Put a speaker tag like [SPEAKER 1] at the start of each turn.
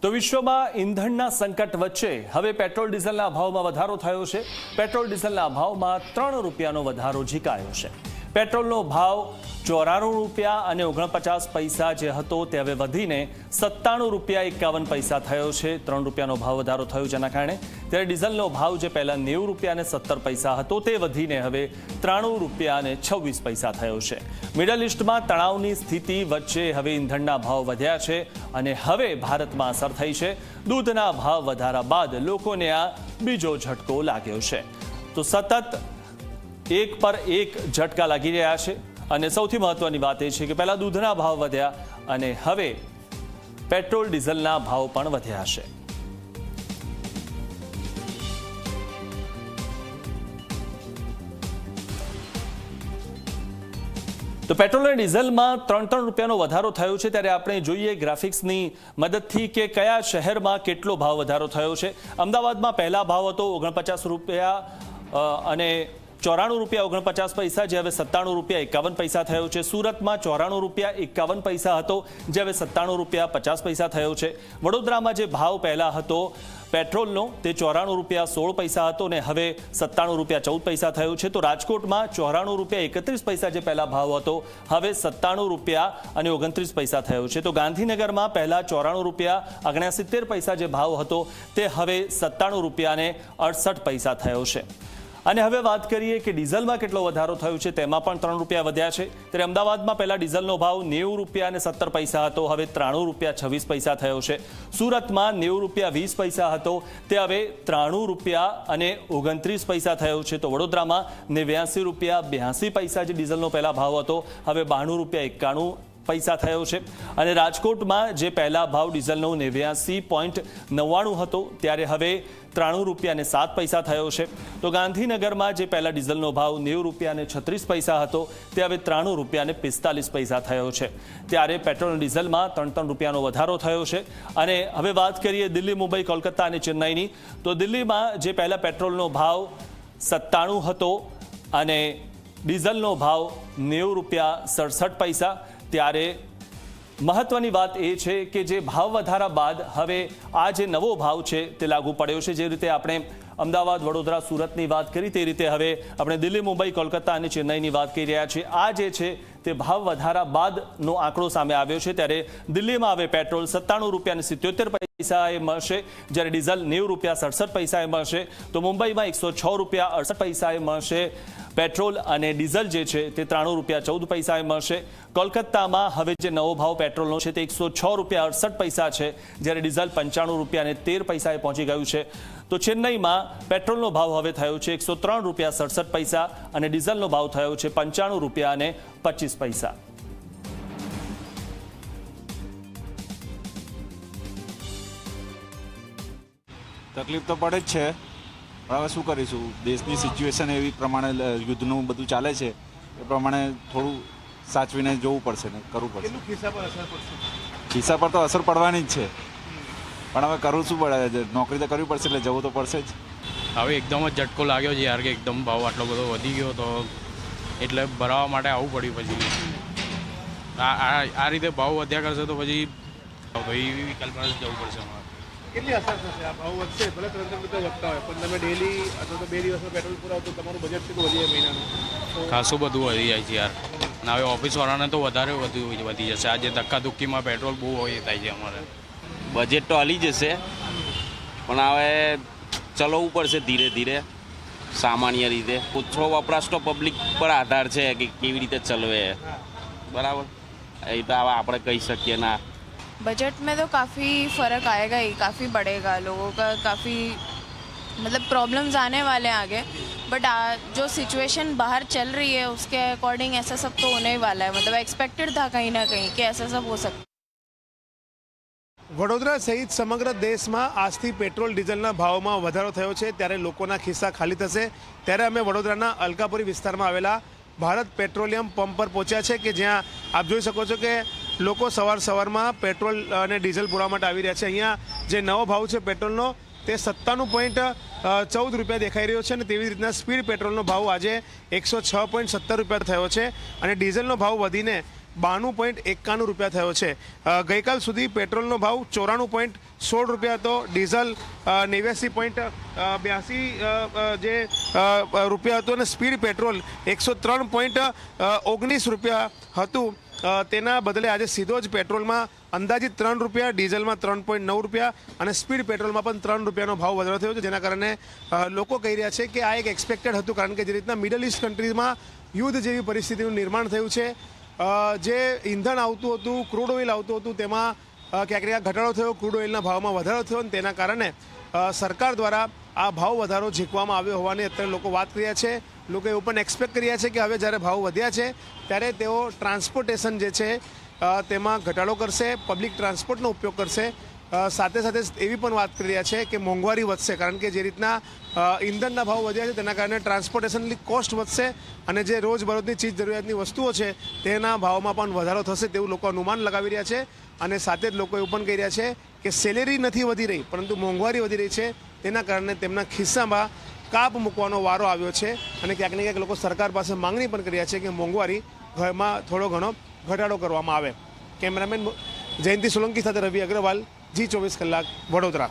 [SPEAKER 1] તો વિશ્વમાં ઈંધણના સંકટ વચ્ચે હવે પેટ્રોલ ડીઝલના ભાવમાં વધારો થયો છે। પેટ્રોલ ડીઝલના ભાવમાં 3 રૂપિયાનો વધારો ઝીકાયો છે। પેટ્રોલનો ભાવ 94 રૂપિયા અને 49 પૈસા જે હતો તે હવે વધીને 97 રૂપિયા 51 પૈસા થયો છે। 3 રૂપિયાનો ભાવ વધારો થયો જેના કારણે ત્યારે ડીઝલનો ભાવ જે પહેલા 90 રૂપિયા અને 17 પૈસા હતો તે વધીને હવે 93 રૂપિયા અને 26 પૈસા થયો છે। મિડલ ઈસ્ટમાં તણાવની સ્થિતિ વચ્ચે હવે ઈંધણના ભાવ વધ્યા છે અને હવે ભારતમાં અસર થઈ છે। દૂધના ભાવ વધારા બાદ લોકોને આ બીજો ઝટકો લાગ્યો છે। તો સતત એક પર એક ઝટકા લાગી રહ્યા છે અને સૌથી મહત્વની વાત એ છે કે પહેલા દૂધના ભાવ વધ્યા અને હવે પેટ્રોલ ડીઝલના ભાવ પણ વધ્યા છે। તો પેટ્રોલ અને ડીઝલમાં 3 રૂપિયાનો વધારો થયો છે ત્યારે આપણે જોઈએ ગ્રાફિક્સની મદદથી કે કયા શહેરમાં કેટલો ભાવ વધારો થયો છે। અમદાવાદમાં પહેલા ભાવ હતો 49 રૂપિયા અને 94 રૂપિયા 49 પૈસા જે હવે 97 રૂપિયા 51 પૈસા થયો છે। સુરતમાં 94 રૂપિયા 51 પૈસા હતો જે હવે 97 રૂપિયા 50 પૈસા થયો છે। વડોદરામાં જે ભાવ પહેલા હતો પેટ્રોલનો તે 94 રૂપિયા 16 પૈસા હતો ને હવે 97 રૂપિયા 14 પૈસા થયો છે। તો રાજકોટમાં 94 રૂપિયા 31 પૈસા જે પહેલા ભાવ હતો હવે 97 રૂપિયા અને 29 પૈસા થયો છે। તો ગાંધીનગરમાં પહેલા 94 રૂપિયા 69 પૈસા જે ભાવ હતો તે હવે 97 રૂપિયા અને 68 પૈસા થયો છે। અને હવે વાત કરીએ કે ડીઝલમાં કેટલો વધારો થયો છે તેમાં પણ 3 રૂપિયા વધ્યા છે। ત્યારે અમદાવાદમાં પહેલા ડીઝલનો ભાવ 90 રૂપિયા અને 17 પૈસા હતો હવે 93 રૂપિયા 26 પૈસા થયો છે। સુરતમાં 90 રૂપિયા 20 પૈસા હતો તે હવે 93 રૂપિયા અને 29 પૈસા થયો છે। તો વડોદરામાં 89 રૂપિયા 82 પૈસા જે ડીઝલનો પહેલા ભાવ હતો હવે 92 રૂપિયા 91 પૈસા થયો છે। અને રાજકોટમાં જે પહેલા ભાવ ડીઝલનો 89.99 હતો ત્યારે હવે 93 રૂપિયા અને 7 પૈસા થયો છે। તો ગાંધીનગરમાં જે પહેલા ડીઝલનો ભાવ 90 રૂપિયા અને 36 પૈસા હતો તે હવે 93 રૂપિયા અને 45 પૈસા થયો છે। ત્યારે પેટ્રોલ અને ડીઝલમાં 3 રૂપિયાનો વધારો થયો છે। અને હવે વાત કરીએ દિલ્હી, મુંબઈ, કોલકાતા અને ચેન્નાઈની। તો દિલ્હીમાં જે પહેલા પેટ્રોલનો ભાવ 97 હતો અને ડીઝલનો ભાવ 90 રૂપિયા 67 પૈસા ત્યારે મહત્વની વાત એ છે કે જે ભાવ વધારા બાદ હવે આ જે નવો ભાવ છે તે લાગુ પડ્યો છે। જે રીતે આપણે અમદાવાદ, વડોદરા, સુરતની વાત કરી તે રીતે હવે આપણે દિલ્હી, મુંબઈ, કોલકાતા અને ચેન્નાઈની વાત કરી રહ્યા છીએ। આ જે છે તે ભાવ વધારા બાદનો આંકડો સામે આવ્યો છે। ત્યારે દિલ્હીમાં હવે પેટ્રોલ 97 રૂપિયા અને 77 પૈસાએ મળશે જ્યારે ડીઝલ 90 રૂપિયા 67 પૈસાએ મળશે। તો મુંબઈમાં 106 રૂપિયા 68 પૈસાએ મળશે પેટ્રોલ અને ડીઝલ જે છે તે 93 રૂપિયા 14 પૈસાએ મળશે। કોલકાતામાં હવે જે નવો ભાવ પેટ્રોલનો છે તે 106 રૂપિયા 68 પૈસા છે જ્યારે ડીઝલ 95 રૂપિયા અને 13 પૈસાએ પહોંચી ગયું છે। તો ચેન્નઈમાં પેટ્રોલનો ભાવ હવે થયો છે 103 રૂપિયા 67 પૈસા અને ડીઝલનો ભાવ થયો છે 95 રૂપિયા અને 25 પૈસા।
[SPEAKER 2] તકલીફ તો પડે જ છે, હવે શું કરીશું, દેશની સિચ્યુએશન એવી પ્રમાણે યુદ્ધનું બધું ચાલે છે એ પ્રમાણે થોડું સાચવીને જોવું પડશે ને કરવું પડશે। ખિસ્સા પર તો અસર પડવાની જ છે પણ હવે કરવું શું પડે, નોકરી તો કરવી પડશે એટલે જવું તો પડશે જ।
[SPEAKER 3] હવે એકદમ જ ઝટકો લાગ્યો છે યાર કે એકદમ ભાવ આટલો બધો વધી ગયો તો એટલે ભરાવા માટે આવવું પડ્યું। પછી આ રીતે ભાવ વધ્યા કરશે તો પછી એવી વિકલ્પમાં જવું પડશે અમારે।
[SPEAKER 4] કેટલી અસર થશે આ ભાવ વધશે? ભલે 3 રૂપિયા વધતા હોય પણ તમે ડેલી અથવા તો 2 દિવસમાં પેટ્રોલ પુરાવો તો તમારું બજેટ કેટલું વધી જાય મહિનાનું?
[SPEAKER 3] ખાસું બધું વધી જાય છે યાર અને હવે ઓફિસવાળાને તો વધારે વધી જશે। આજે ધક્કાધુક્કીમાં પેટ્રોલ બહુ હોય થાય છે અમારે।
[SPEAKER 5] બજેટ તો હલી જશે પણ હવે ચલાવવું પડશે ધીરે ધીરે સામાન્ય રીતે। ઓછો વપરાશ તો પબ્લિક પર આધાર છે કે કેવી રીતે ચલવે, બરાબર? એ તો હવે આપણે કહી શકીએ ના।
[SPEAKER 6] बजट में तो काफ़ी फ़र्क आएगा ही, काफ़ी बढ़ेगा, लोगों का काफ़ी मतलब प्रॉब्लम्स आने वाले हैं आगे। बट जो सिचुएशन बाहर चल रही है उसके अकॉर्डिंग ऐसा सब तो होने ही वाला है। मतलब एक्सपेक्टेड था कहीं ना कहीं कि ऐसा सब हो सकता।
[SPEAKER 4] વડોદરા સહિત સમગ્ર દેશમાં આજથી પેટ્રોલ ડીઝલના ભાવમાં વધારો થયો છે ત્યારે લોકોના ખિસ્સા ખાલી થશે ત્યારે અમે વડોદરાના અલકાપુરી વિસ્તારમાં આવેલા ભારત પેટ્રોલિયમ પંપ પર પહોંચ્યા છે કે જ્યાં આપ જોઈ શકો છો કે લોકો સવારમાં પેટ્રોલ અને ડીઝલ પુરવા માટે આવી રહ્યા છે। અહીંયા જે નવો ભાવ છે પેટ્રોલનો તે 97.14 રૂપિયા દેખાઈ રહ્યો છે અને તેવી રીતના સ્પીડ પેટ્રોલનો ભાવ આજે 106.70 રૂપિયા થયો છે અને ડીઝલનો ભાવ વધીને ₹92.91 થયો છે. ગઈકાલ સુધી પેટ્રોલનો ભાવ ₹94.16 હતો, ડીઝલ ₹89.82 જે રૂપિયા હતો અને સ્પીડ પેટ્રોલ ₹103.19 હતું. તેના બદલે આજે સીધો જ પેટ્રોલમાં અંદાજિત ₹3, ડીઝલમાં ₹3.9 અને સ્પીડ પેટ્રોલમાં પણ ₹3નો ભાવ વધારો થયો છે, જેના કારણે લોકો કહી રહ્યા છે કે આ એક એક્સપેક્ટેડ હતું, કારણ કે જે રીતના મિડલ ઇસ્ટ કન્ટ્રીઝમાં યુદ્ધ જેવી પરિસ્થિતિનું નિર્માણ થયું છે, જે ઈંધણ આવતું હતું, ક્રૂડ ઓઇલ આવતું હતું, તેમાં ક્યાંક ને ક્યાંક ઘટાડો થયો, ક્રૂડ ઓઇલના ભાવમાં વધારો થયો અને તેના કારણે સરકાર દ્વારા આ ભાવ વધારો ઝીકવામાં આવ્યો હોવાની અત્યારે લોકો વાત કરી રહ્યા છે. લોકો એવું પણ એક્સપેક્ટ કરી રહ્યા છે કે હવે જ્યારે ભાવ વધ્યા છે ત્યારે તેઓ ટ્રાન્સપોર્ટેશન જે છે તેમાં ઘટાડો કરશે, પબ્લિક ટ્રાન્સપોર્ટનો ઉપયોગ કરશે. સાથે સાથે એવી પણ વાત કરી રહ્યા છે કે મોંઘવારી વધશે, કારણ કે જે રીતના ઈંધણના ભાવ વધ્યા છે તેના કારણે ટ્રાન્સપોર્ટેશનની કોસ્ટ વધશે અને જે રોજબરોજની ચીજ જરૂરિયાતની વસ્તુઓ છે તેના ભાવમાં પણ વધારો થશે તેવું લોકો અનુમાન લગાવી રહ્યા છે. અને સાથે જ લોકો એવું પણ કહી રહ્યા છે કે સેલેરી નથી વધી રહી, પરંતુ મોંઘવારી વધી રહી છે, તેના કારણે તેમના ખિસ્સામાં કાપ મૂકવાનો વારો આવ્યો છે અને ક્યાંક ને ક્યાંક લોકો સરકાર પાસે માંગણી પણ કરી રહ્યા છે કે મોંઘવારીમાં થોડો ઘણો ઘટાડો કરવામાં આવે. કેમેરામેન જયંતિ સોલંકી સાથે રવિ અગ્રવાલ, G24 કલાક, વડોદરા.